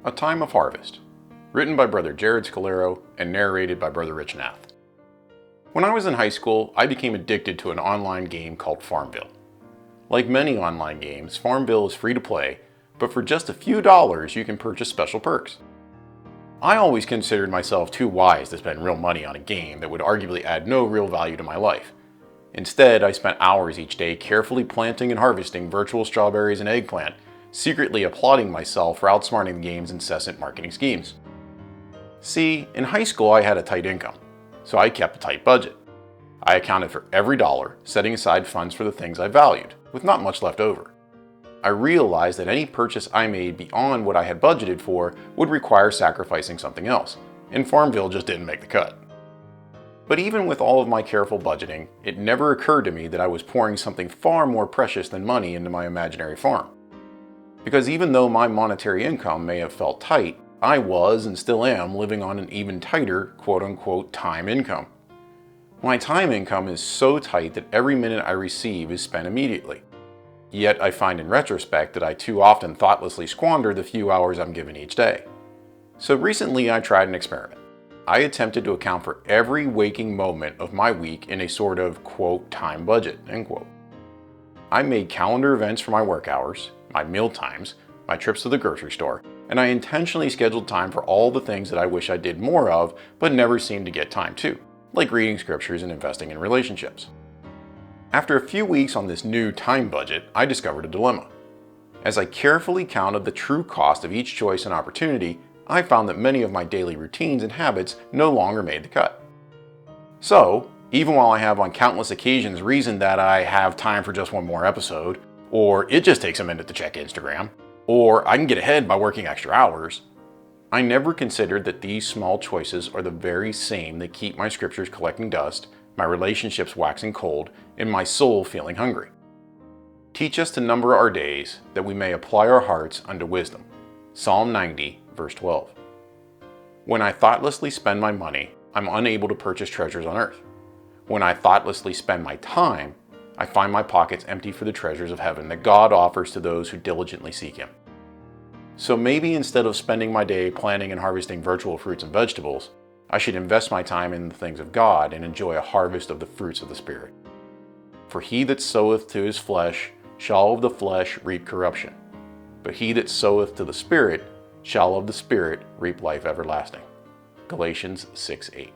A Time of Harvest, written by Brother Jared Scalero and narrated by Brother Rich Nath. When I was in high school, I became addicted to an online game called Farmville. Like many online games, Farmville is free to play, but for just a few dollars you can purchase special perks. I always considered myself too wise to spend real money on a game that would arguably add no real value to my life. Instead, I spent hours each day carefully planting and harvesting virtual strawberries and eggplant, secretly applauding myself for outsmarting the game's incessant marketing schemes. See, in high school I had a tight income, so I kept a tight budget. I accounted for every dollar, setting aside funds for the things I valued, with not much left over. I realized that any purchase I made beyond what I had budgeted for would require sacrificing something else, and Farmville just didn't make the cut. But even with all of my careful budgeting, it never occurred to me that I was pouring something far more precious than money into my imaginary farm. Because even though my monetary income may have felt tight, I was and still am living on an even tighter quote-unquote time income. My time income is so tight that every minute I receive is spent immediately. Yet I find in retrospect that I too often thoughtlessly squander the few hours I'm given each day. So recently I tried an experiment. I attempted to account for every waking moment of my week in a sort of quote time budget, end quote. I made calendar events for my work hours, my meal times, my trips to the grocery store, and I intentionally scheduled time for all the things that I wish I did more of but never seemed to get time to, like reading scriptures and investing in relationships. After a few weeks on this new time budget, I discovered a dilemma. As I carefully counted the true cost of each choice and opportunity, I found that many of my daily routines and habits no longer made the cut. So, even while I have on countless occasions reasoned that I have time for just one more episode, or it just takes a minute to check Instagram, or I can get ahead by working extra hours, I never considered that these small choices are the very same that keep my scriptures collecting dust, my relationships waxing cold, and my soul feeling hungry. Teach us to number our days, that we may apply our hearts unto wisdom. Psalm 90, verse 12. When I thoughtlessly spend my money, I'm unable to purchase treasures on earth. When I thoughtlessly spend my time, I find my pockets empty for the treasures of heaven that God offers to those who diligently seek Him. So maybe instead of spending my day planting and harvesting virtual fruits and vegetables, I should invest my time in the things of God and enjoy a harvest of the fruits of the Spirit. For he that soweth to his flesh shall of the flesh reap corruption, but he that soweth to the Spirit shall of the Spirit reap life everlasting. Galatians 6:8.